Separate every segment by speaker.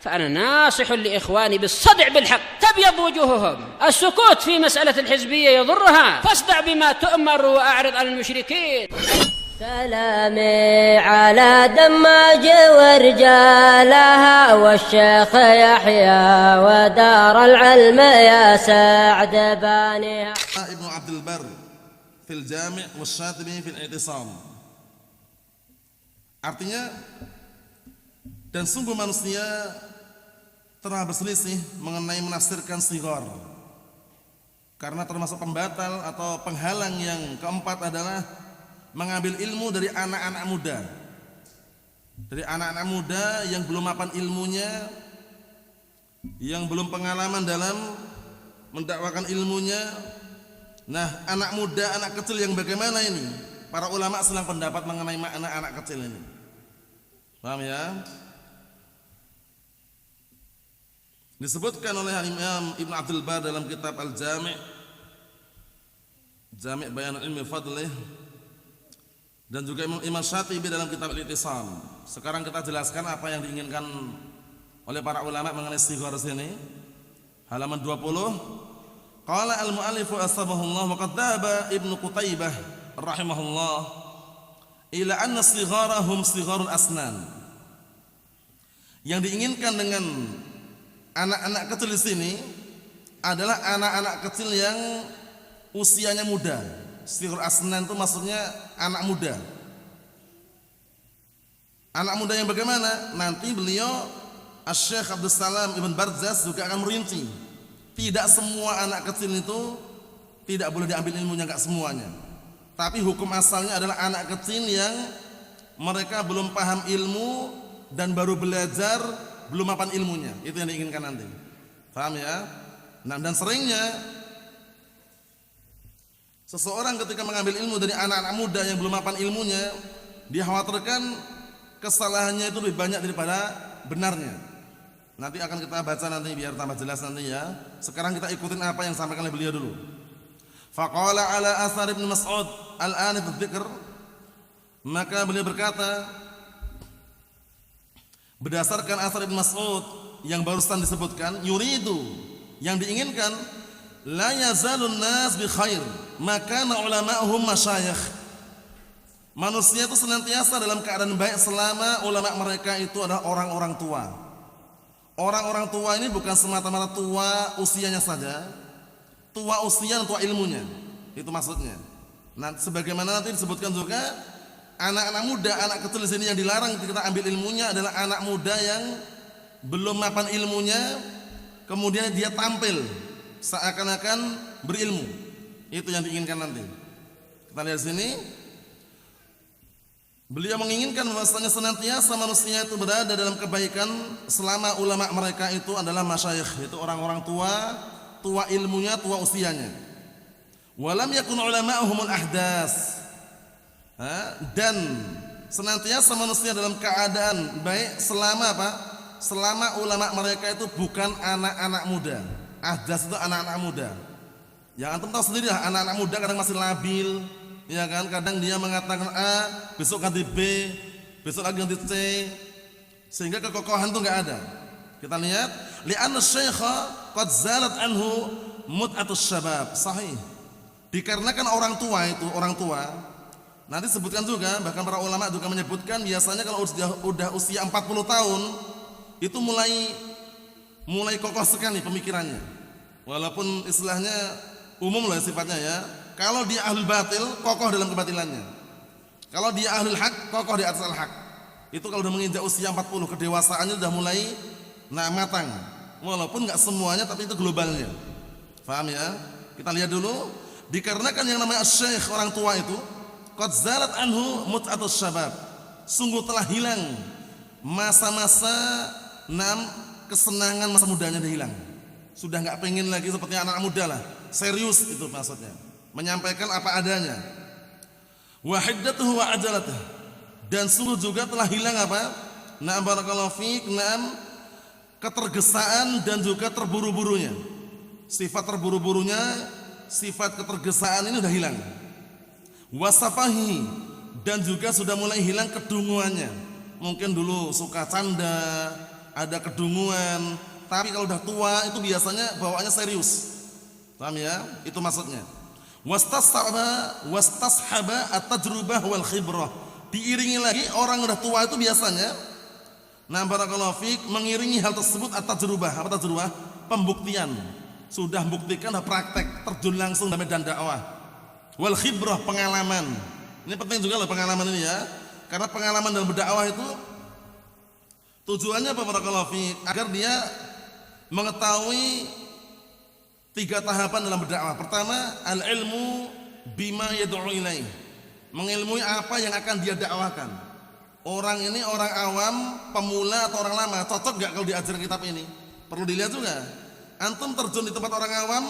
Speaker 1: فأنا ناصح لإخواني بالصدع بالحق تبيض وجوههم. السكوت في مسألة الحزبية يضرها، فاصدع بما تؤمر وأعرض عن المشركين.
Speaker 2: سلامي على دماج ورجالها والشيخ يحيى ودار العلم يا سعد بانيها.
Speaker 3: ابن عبد البر في الجامع والشاطبي في الاعتصام. Artinya, dan sungguh manusia telah berselisih mengenai menafsirkan sighar, karena termasuk pembatal atau penghalang yang keempat adalah mengambil ilmu dari anak-anak muda, dari anak-anak muda yang belum mapan ilmunya, yang belum pengalaman dalam mendakwakan ilmunya. Nah, anak muda, anak kecil yang bagaimana ini? Para ulama selang pendapat mengenai makna anak kecil ini. Paham ya? Disebutkan oleh Imam Ibn Abdul Bar dalam kitab Al-Jami', Jami' Bayan Ilmi Fadlih, dan juga Imam Syatibi dalam kitab Al-I'tisam. Sekarang kita jelaskan apa yang diinginkan oleh para ulama mengenai sighar sini. Halaman 20. Qala al-mu'allifu asbahullah wa qad dhaba Ibnu Qutaibah rahimahullah ila anna sigharahum sigharul asnan. Yang diinginkan dengan anak-anak kecil di sini adalah anak-anak kecil yang usianya muda. Sigharul asnan itu maksudnya anak muda. Anak muda yang bagaimana? Nanti beliau Asy-Syaikh Abdus Salam Ibn Barzaz juga akan merinci. Tidak semua anak kecil itu tidak boleh diambil ilmunya, enggak semuanya. Tapi hukum asalnya adalah anak kecil yang mereka belum paham ilmu dan baru belajar, belum mapan ilmunya. Itu yang diinginkan nanti. Paham ya? Nah, dan seringnya seseorang ketika mengambil ilmu dari anak-anak muda yang belum mapan ilmunya, dikhawatirkan kesalahannya itu lebih banyak daripada benarnya. Nanti akan kita baca nanti biar tambah jelas nanti ya. Sekarang kita ikutin apa yang disampaikan oleh beliau dulu. Faqala ala athar Ibnu Mas'ud al-anif dzikr, maka beliau berkata berdasarkan athar Ibnu Mas'ud yang barusan disebutkan, yuridu, yang diinginkan, la yazalun nas bi khair maka ulama'uhum masyayikh. Manusia itu senantiasa dalam keadaan baik selama ulama mereka itu adalah orang-orang tua. Orang-orang tua ini bukan semata-mata tua usianya saja, tua usia dan tua ilmunya. Itu maksudnya. Nah, sebagaimana nanti disebutkan juga anak-anak muda, anak kecil di sini yang dilarang kita ambil ilmunya adalah anak muda yang belum mapan ilmunya, kemudian dia tampil seakan-akan berilmu. Itu yang diinginkan nanti. Kita lihat sini. Beliau menginginkan bahwasanya senantiasa manusia itu berada dalam kebaikan selama ulama mereka itu adalah masyayikh, yaitu orang-orang tua, tua ilmunya, tua usianya. Walam yakun ulama'uhumul ahdas. Dan senantiasa manusia dalam keadaan baik selama apa? Selama ulama mereka itu bukan anak-anak muda. Ahdas itu anak-anak muda. Yang antum tahu sendiri lah, anak-anak muda kadang masih labil. Ya kan, kadang dia mengatakan A, besok ganti B, besok lagi ganti C, sehingga kekokohan itu enggak ada. Kita lihat, li'anna syaikha qad zalat anhu mut'atus syabab. Sahih. Dikarenakan orang tua, nanti sebutkan juga, bahkan para ulama juga menyebutkan biasanya kalau udah usia 40 tahun itu mulai kokoh sekali pemikirannya. Walaupun istilahnya umum lah sifatnya ya. Kalau dia ahlul batil, kokoh dalam kebatilannya. Kalau dia ahlul haq, kokoh di atas al-haq. Itu kalau sudah menginjak usia 40, kedewasaannya sudah mulai matang. Walaupun enggak semuanya, tapi itu globalnya. Paham ya? Kita lihat dulu. Dikarenakan yang namanya syekh, orang tua itu, qad zalat anhu mut'atus syabab. Sungguh telah hilang masa-masa kesenangan masa mudanya dia hilang. Sudah enggak pengen lagi seperti anak muda lah. Serius itu maksudnya. Menyampaikan apa adanya. Wa hiddatuhu wa ajalatuhu, dan sungguh juga telah hilang apa? Na'am barakallahu fiik, na'am ketergesaan dan juga terburu-burunya. Sifat terburu-burunya, sifat ketergesaan ini sudah hilang. Wasafahi, dan juga sudah mulai hilang kedunguannya. Mungkin dulu suka canda ada kedunguan. Tapi kalau udah tua itu biasanya bawaannya serius. Paham ya? Itu maksudnya. Wastashaba at-tajrubah wal khibrah. Diiringi lagi orang udah tua itu biasanya, nah barakallahu fiik, mengiringi hal tersebut at-tajrubah. Apa tajrubah? Pembuktian. Sudah buktikan, sudah praktek, terjun langsung dalam medan dakwah. Wal khibrah, pengalaman. Ini penting juga loh pengalaman ini ya. Karena pengalaman dalam berdakwah itu tujuannya apa barakallahu fiik? Agar dia mengetahui 3 tahapan dalam berdakwah. Pertama, al-ilmu bima yad'u ilaih. Mengilmui apa yang akan dia dakwahkan. Orang ini orang awam, pemula atau orang lama, cocok gak kalau diajar kitab ini? Perlu dilihat juga. Antum terjun di tempat orang awam,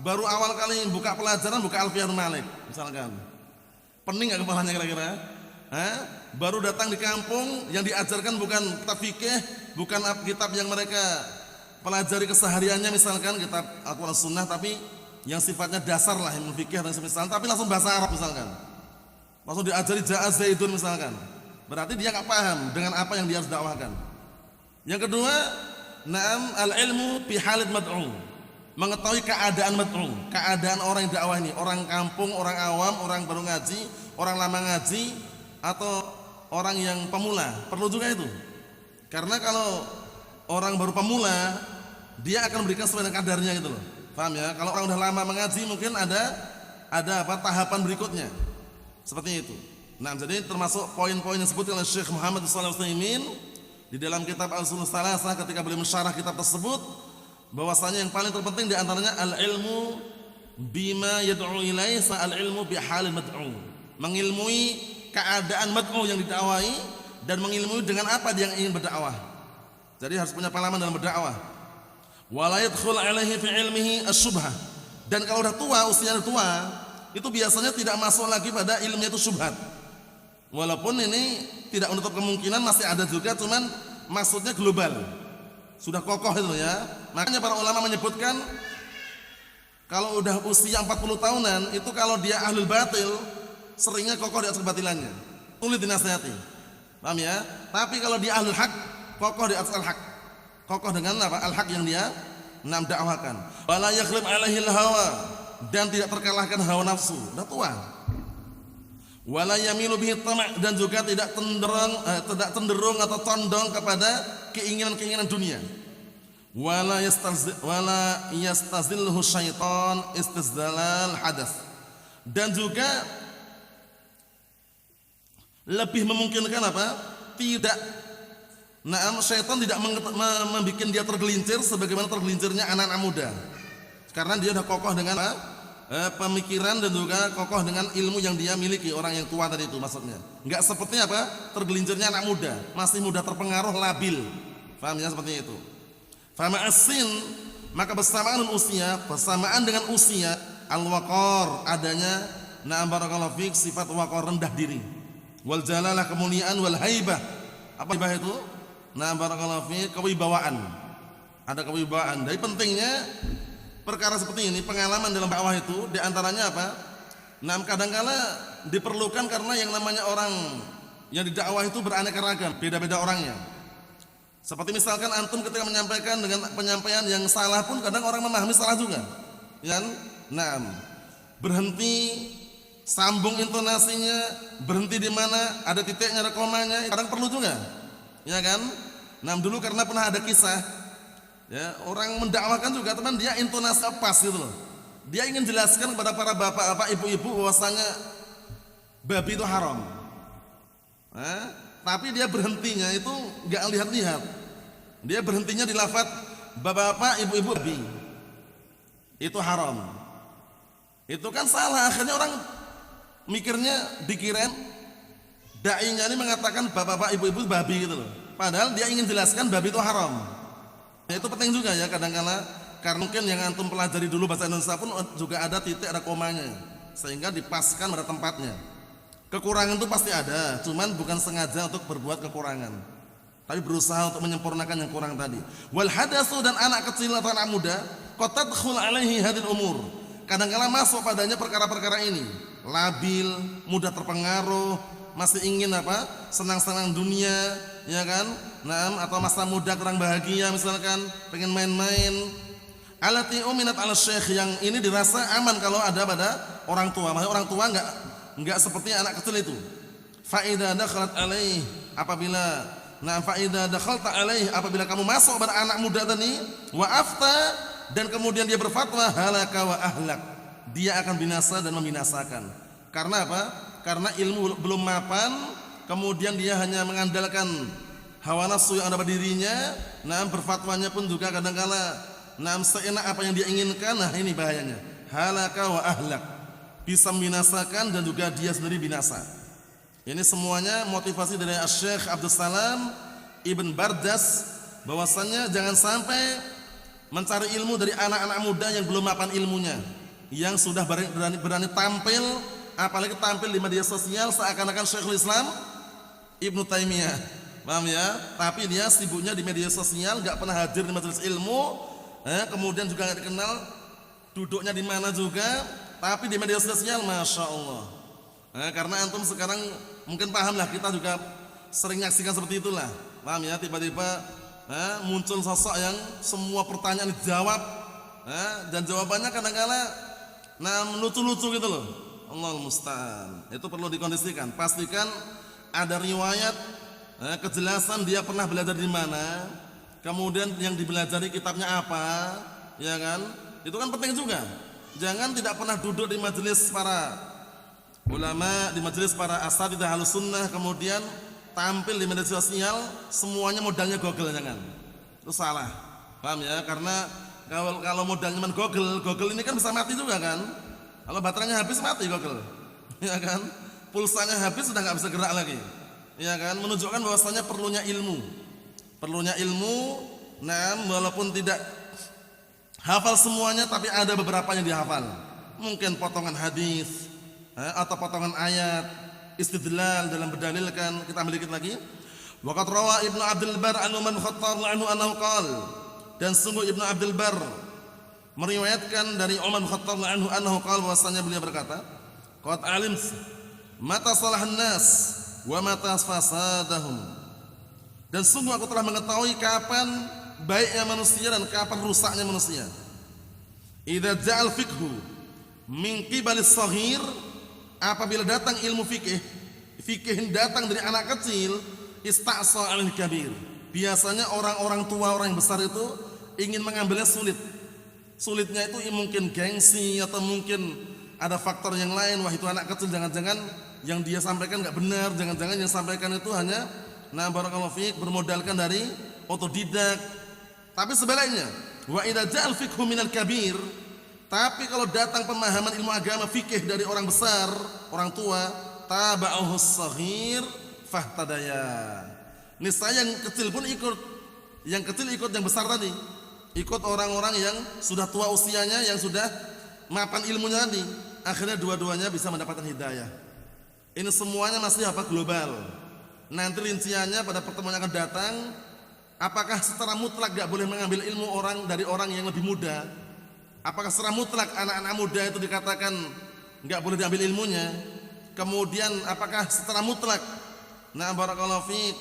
Speaker 3: baru awal kali buka pelajaran, buka Alfiyah Malik misalkan. Pening gak kepalanya kira-kira? Baru datang di kampung, yang diajarkan bukan kitab fikih, bukan kitab yang mereka pelajari kesehariannya, misalkan kitab Al-Quran Sunnah, tapi yang sifatnya dasar lah, ilmu fikih dan semisal, tapi langsung bahasa Arab misalkan, langsung diajari ja'a zaidun misalkan, berarti dia nggak paham dengan apa yang dia harus dakwahkan. Yang kedua, na'am al-ilmu bi halid mad'u, mengetahui keadaan mad'u, keadaan orang yang dakwah ini, orang kampung, orang awam, orang baru ngaji, orang lama ngaji, atau orang yang pemula. Perlu juga itu, karena kalau orang baru pemula, dia akan memberikan sesuai dengan kadarnya gitu loh. Paham ya? Kalau orang udah lama mengaji mungkin ada apa tahapan berikutnya. Seperti itu. Nah, jadi termasuk poin-poin yang disebutkan oleh Syekh Muhammad Shalih Al-Utsaimin di dalam kitab Al-Ushul Tsalatsah ketika beliau mensyarah kitab tersebut, bahwasanya yang paling terpenting di antaranya al-ilmu bima yad'u ilaihi, al-ilmu bi halil mad'u. Mengilmui keadaan mad'u yang didakwahi dan mengilmui dengan apa dia yang ingin berdakwah. Jadi harus punya pengalaman dalam berdakwah. Wala yadkhul alaihi fi ilmihi asyubhah. Dan kalau udah tua, usianya tua, itu biasanya tidak masuk lagi pada ilmunya itu syubhat. Walaupun ini tidak menutup kemungkinan masih ada juga, cuman maksudnya global. Sudah kokoh itu ya. Makanya para ulama menyebutkan kalau udah usia 40 tahunan itu kalau dia ahlul batil seringnya kokoh di atas kebatilannya. Sulit dinasihati. Paham ya? Tapi kalau dia ahlul haq, kokoh di atas al-haq. Kokoh dengan apa? Al-haq yang dia dakwahkan. Wala yakhlib alaihi al-hawa, dan tidak terkalahkan hawa nafsu. Dah tua. Wala yamilu bihi tama', dan juga tidak cenderung atau condong kepada keinginan-keinginan dunia. Wala yastazilhu syaitan istizdalal hadas. Dan juga lebih memungkinkan apa? Syaitan tidak membuat dia tergelincir sebagaimana tergelincirnya anak-anak muda. Karena dia sudah kokoh dengan pemikiran dan juga kokoh dengan ilmu yang dia miliki, orang yang tua tadi itu maksudnya. Enggak seperti apa? Tergelincirnya anak muda, masih mudah terpengaruh, labil. Paham ya, seperti itu. Fama asin, maka bersamaan dengan usia al-waqar, adanya barakallahu fiik, sifat waqar, rendah diri. Wal jalalah, kemuliaan, wal haibah. Apa haibah itu? Barakallahu fiik, kewibawaan. Ada kewibawaan. Jadi pentingnya perkara seperti ini, pengalaman dalam dakwah itu diantaranya apa? Kadang-kala diperlukan karena yang namanya orang yang didakwah itu beraneka ragam, beda-beda orangnya. Seperti misalkan antum ketika menyampaikan dengan penyampaian yang salah pun kadang orang memahami salah juga. Ya, berhenti, sambung intonasinya, berhenti di mana, ada titiknya, ada komanya, kadang perlu juga. Ya kan? Dulu karena pernah ada kisah, ya, orang mendakwakan juga teman, dia intonasi pas gitu loh. Dia ingin jelaskan kepada para bapak-bapak, ibu-ibu bahwasanya babi itu haram. Tapi dia berhentinya itu enggak lihat-lihat. Dia berhentinya di lafaz bapak-bapak, ibu-ibu, babi itu haram. Itu kan salah, akhirnya orang mikirnya dikirain dai-nya ini mengatakan bapak-bapak, ibu-ibu babi gitu loh. Padahal dia ingin jelaskan babi itu haram. Itu penting juga ya kadang-kala, karena mungkin yang antum pelajari dulu bahasa Indonesia pun juga ada titik, ada komanya, sehingga dipaskan pada tempatnya. Kekurangan itu pasti ada, cuman bukan sengaja untuk berbuat kekurangan, tapi berusaha untuk menyempurnakan yang kurang tadi. Wal hadatsu, dan anak kecil atau anak muda, qad tadkhul alaihi hadhil umur, kadang-kala masuk padanya perkara-perkara ini. Labil, mudah terpengaruh, masih ingin apa? Senang-senang dunia, ya kan? Naam, atau masa muda kurang bahagia misalkan, pengen main-main. Allati uminat ala syekh, yang ini dirasa aman kalau ada pada orang tua. Maksudnya orang tua enggak seperti anak kecil itu. Fa idza dakhalat alaih, apabila fa idza dakhalta alaih, apabila kamu masuk pada anak muda tadi, wa afta, dan kemudian dia berfatwa, halaka wa ahlak, dia akan binasa dan membinasakan. Karena apa? Karena ilmu belum mapan, kemudian dia hanya mengandalkan hawa nafsu yang ada pada dirinya. Berfatwanya pun juga kadang-kala seenak apa yang dia inginkan. Nah, ini bahayanya. Halaka wa ahlak, bisa membinasakan dan juga dia sendiri binasa. Ini semuanya motivasi dari Syekh Abdul Salam Ibn Bardas, bahwasannya jangan sampai mencari ilmu dari anak-anak muda yang belum mapan ilmunya, yang sudah berani tampil, apalagi tampil di media sosial seakan-akan Syekhul Islam Ibnu Taimiyah, paham ya? Tapi dia sibuknya di media sosial, nggak pernah hadir di majelis ilmu, kemudian juga nggak dikenal duduknya di mana juga, tapi di media sosial, masya Allah. Karena antum sekarang mungkin paham lah, kita juga sering nyaksikan seperti itulah, paham ya? Tiba-tiba muncul sosok yang semua pertanyaan dijawab, dan jawabannya kadang-kala lucu-lucu gitu loh. Allahul musta'an. Itu perlu dikondisikan. Pastikan ada riwayat, kejelasan dia pernah belajar di mana, kemudian yang dibelajari kitabnya apa, ya kan? Itu kan penting juga. Jangan tidak pernah duduk di majelis para ulama, di majelis para asatidzah Ahlus Sunnah, kemudian tampil di media sosial semuanya modalnya Google, jangan. Itu salah. Paham ya? Karena kalau modalnya cuma Google ini kan bisa mati juga kan? Kalau baterainya habis mati Google. Ya kan? Pulsanya habis sudah enggak bisa gerak lagi. Ya kan? Menunjukkan bahwasanya perlunya ilmu. Perlunya ilmu, walaupun tidak hafal semuanya tapi ada beberapa yang dihafal. Mungkin potongan hadis, atau potongan ayat, istidlal dalam berdalilkan. Kita ambil dikit lagi. Waqad rawa Ibnu Abdul Bar an Umar bin Khattab anhu qala, dan sungguh Ibnu Abdul Bar meriwayatkan dari Umar bin Khattab anhu qala, bahwasanya beliau berkata, qad alim mata salahan nas wa mata fasadahum, dan sungguh aku telah mengetahui kapan baiknya manusia dan kapan rusaknya manusia. Idza ja'al fiqhu min qibalis saghir, apabila datang ilmu fikih datang dari anak kecil, ista'sa 'alal kabir. Biasanya orang-orang tua, orang yang besar itu ingin mengambilnya sulit. Sulitnya itu mungkin gengsi atau mungkin ada faktor yang lain. Wah, itu anak kecil, jangan-jangan yang dia sampaikan enggak benar, jangan-jangan yang sampaikan itu hanya barakallahu fiik bermodalkan dari otodidak. Tapi sebaliknya, wa idza ja'al fiqhu minal kabir, tapi kalau datang pemahaman ilmu agama fikih dari orang besar, orang tua, taba'uhu as-saghir fahtadaya. Niscaya yang kecil pun ikut. Yang kecil ikut yang besar tadi. Ikut orang-orang yang sudah tua usianya, yang sudah mapan ilmunya tadi. Akhirnya dua-duanya bisa mendapatkan hidayah. Ini semuanya masih global. Nanti rinciannya pada pertemuan yang akan datang. Apakah secara mutlak gak boleh mengambil ilmu orang dari orang yang lebih muda? Apakah secara mutlak anak-anak muda itu dikatakan enggak boleh diambil ilmunya? Kemudian apakah secara mutlak barakallahu fiik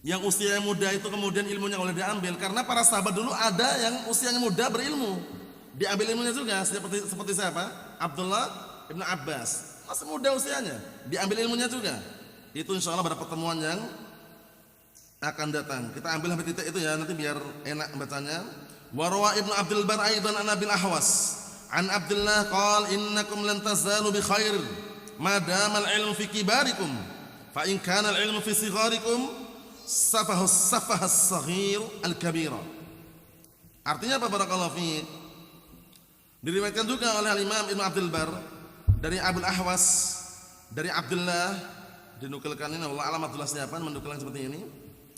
Speaker 3: yang usianya muda itu kemudian ilmunya boleh diambil? Karena para sahabat dulu ada yang usianya muda berilmu, diambil ilmunya juga, seperti siapa? Abdullah Ibn Abbas, masih muda usianya, diambil ilmunya juga. Itu insyaallah pada pertemuan yang akan datang. Kita ambil sampai titik itu ya, nanti biar enak bacanya. Wa rawa Ibnu Abdul Bar aidan an Abil Ahwas an Abdullah qala innakum lan tazalu bi khair ma dama al-ilmu fi kibarikum fa in kana al-ilmu fi sigharikum safaha as-saghir al-kabira. Artinya apa barakallahu fiik? Diriwayatkan juga oleh Imam Ibnu Abdul Bar dari Abil Ahwas, dari Abdullah, dinukilkan ini Allah alam Abdullah siapa menukilkan seperti ini.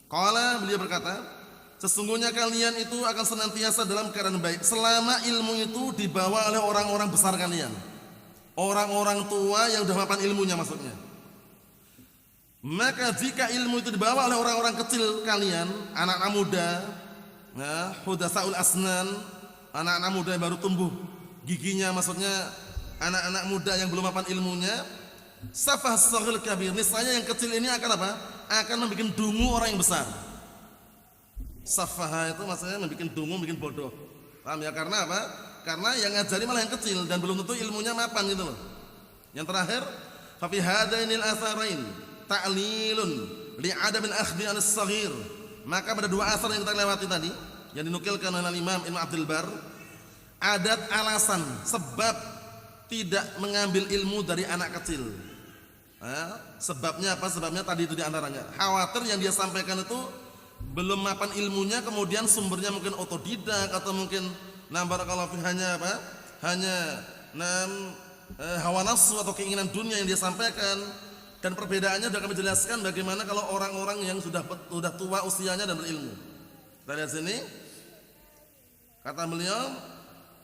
Speaker 3: Qala, beliau berkata, sesungguhnya kalian itu akan senantiasa dalam keadaan baik selama ilmu itu dibawa oleh orang-orang besar kalian, orang-orang tua yang sudah mapan ilmunya maksudnya. Maka jika ilmu itu dibawa oleh orang-orang kecil kalian, anak-anak muda, hudatsaul asnan, anak-anak muda yang baru tumbuh giginya, maksudnya anak-anak muda yang belum mapan ilmunya, safah saghil kabir, niscaya yang kecil ini akan apa? Akan membuat dungu orang yang besar. Safaha itu maksudnya membuat dungu, membuat bodoh. Paham ya? Karena apa? Karena yang ngajari malah yang kecil dan belum tentu ilmunya mapan gitu loh. Yang terakhir, fa fi hadainil atharain ta'lilun li'adamil akhdhi 'anis shaghir. Maka pada dua asar yang kita lewati tadi yang dinukilkan oleh Imam Ibnu Abdul Bar, ada alasan sebab tidak mengambil ilmu dari anak kecil. Sebabnya apa? Sebabnya tadi itu diantaranya khawatir yang dia sampaikan itu belum mapan ilmunya, kemudian sumbernya mungkin otodidak atau mungkin barakallahu fi hanya apa? Hanya hawa nafsu atau keinginan dunia yang dia sampaikan. Dan perbedaannya sudah kami jelaskan bagaimana kalau orang-orang yang sudah tua usianya dan berilmu. Kita lihat sini. Kata beliau,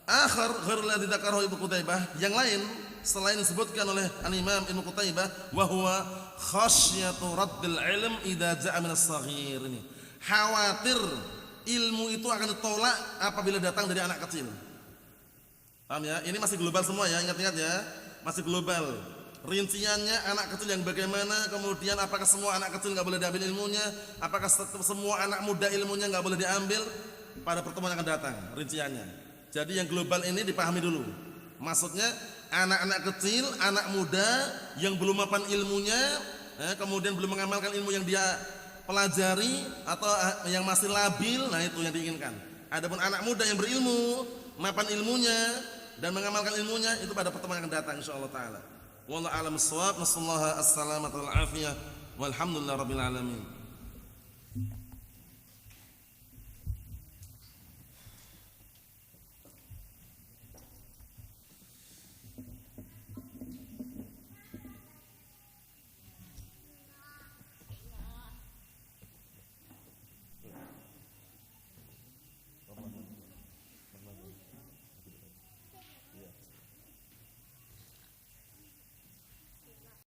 Speaker 3: akhar ghairul ladzi dzakarahu Ibnu Qutaibah, yang lain selain disebutkan oleh Al-Imam Ibnu Qutaibah, wa huwa khasyatu raddil ilm idza ja'a min as-saghir. Ini khawatir ilmu itu akan ditolak apabila datang dari anak kecil. Paham ya? Ini masih global semua ya, ingat-ingat ya. Masih global. Rinciannya anak kecil yang bagaimana, kemudian apakah semua anak kecil enggak boleh diambil ilmunya, apakah semua anak muda ilmunya enggak boleh diambil, pada pertemuan yang akan datang rinciannya. Jadi yang global ini dipahami dulu. Maksudnya anak-anak kecil, anak muda yang belum mapan ilmunya, kemudian belum mengamalkan ilmu yang dia pelajari atau yang masih labil, nah itu yang diinginkan. Adapun anak muda yang berilmu, mapan ilmunya dan mengamalkan ilmunya, itu pada pertemuan yang akan datang insyaallah taala. Wallahu a'lam bissawab. Nasallahu as-salamata wal afiyah. Walhamdulillahirabbil alamin.